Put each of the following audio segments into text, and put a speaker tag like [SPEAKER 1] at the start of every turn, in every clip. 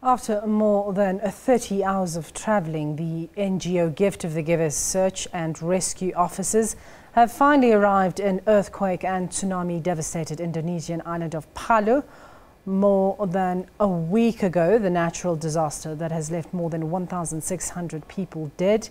[SPEAKER 1] After more than 30 hours of travelling, the NGO Gift of the Givers search and rescue officers have finally arrived in earthquake and tsunami devastated Indonesian island of Palu. More than a week ago, the natural disaster that has left more than 1,600 people dead.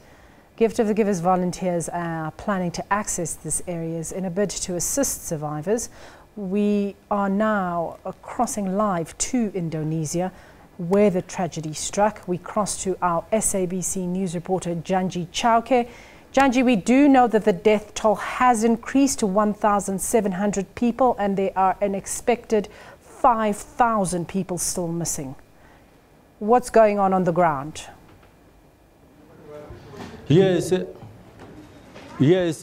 [SPEAKER 1] Gift of the Givers volunteers are planning to access these areas in a bid to assist survivors. We are now crossing live to Indonesia, where the tragedy struck. We cross to our SABC News reporter Njanji Chauke. Njanji, we do know that the death toll has increased to 1,700 people and there are an expected 5,000 people still missing. What's going on the ground?
[SPEAKER 2] Yes,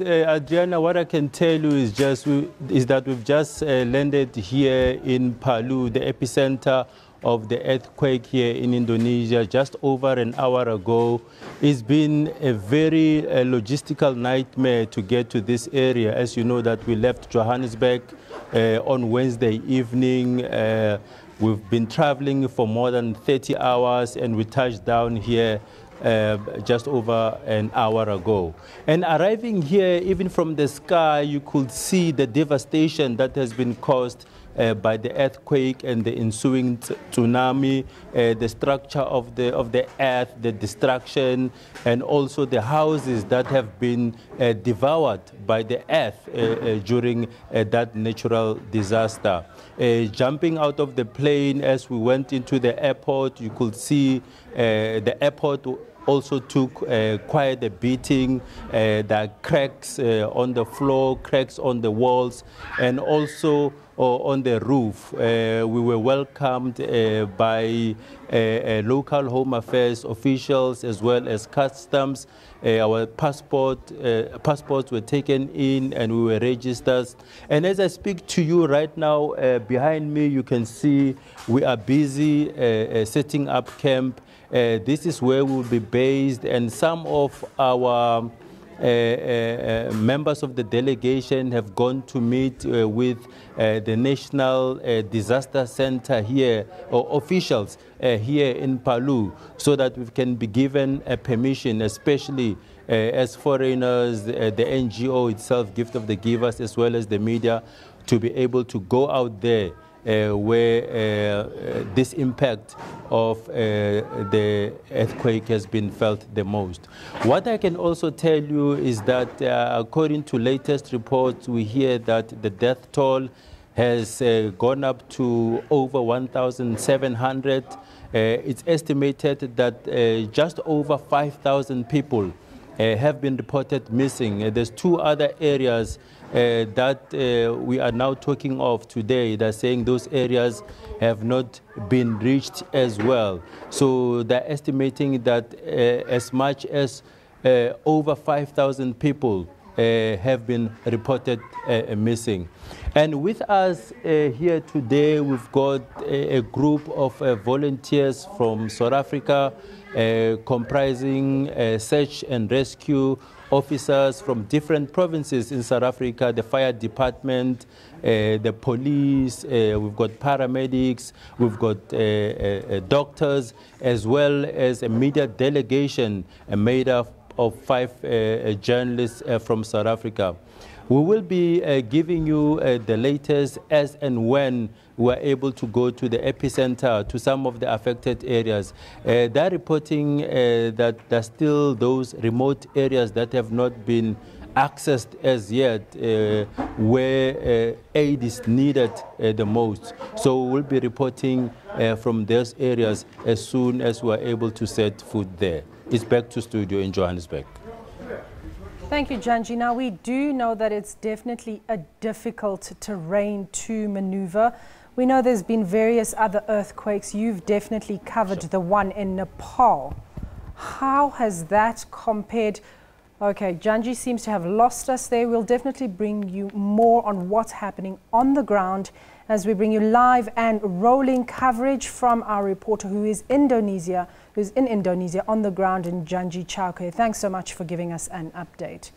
[SPEAKER 2] Adriana, what I can tell you is that we've just landed here in Palu, the epicenter of the earthquake here in Indonesia, just over an hour ago. It's been a very logistical nightmare to get to this area. As you know, that we left Johannesburg on Wednesday evening. We've been traveling for more than 30 hours and we touched down here just over an hour ago. And arriving here, even from the sky, you could see the devastation that has been caused by the earthquake and the ensuing tsunami, the structure of the earth, the destruction, and also the houses that have been devoured by the earth during that natural disaster. Jumping out of the plane as we went into the airport, you could see the airport also took quite a beating. There are cracks on the floor, cracks on the walls, and also on the roof. We were welcomed by local Home Affairs officials as well as customs. Our passports were taken in and we were registered. And as I speak to you right now, behind me you can see we are busy setting up camp. This is where we will be based, and some of our members of the delegation have gone to meet with the National Disaster Center here, or officials here in Palu, so that we can be given a permission, especially as foreigners, the NGO itself, Gift of the Givers, as well as the media, to be able to go out there where this impact of the earthquake has been felt the most. What I can also tell you is that according to latest reports, we hear that the death toll has gone up to over 1,700. It's estimated that just over 5,000 people have been reported missing. There's two other areas that we are now talking of today. They're saying those areas have not been reached as well. So they're estimating that as much as over 5,000 people have been reported missing. And with us here today, we've got a group of volunteers from South Africa, comprising search and rescue officers from different provinces in South Africa, the fire department, the police, we've got paramedics, we've got doctors, as well as a media delegation made up of 5 journalists from South Africa. We will be giving you the latest as and when we are able to go to the epicenter, to some of the affected areas. They're reporting that there are still those remote areas that have not been accessed as yet, where aid is needed the most. So we'll be reporting from those areas as soon as we are able to set foot there. It's back to studio in Johannesburg.
[SPEAKER 1] Thank you, Njanji. Now, we do know that it's definitely a difficult terrain to maneuver. We know there's been various other earthquakes. You've definitely covered the one in Nepal. How has that compared? Okay, Njanji seems to have lost us there. We'll definitely bring you more on what's happening on the ground as we bring you live and rolling coverage from our reporter who's in Indonesia on the ground in Njanji Chauke. Thanks so much for giving us an update.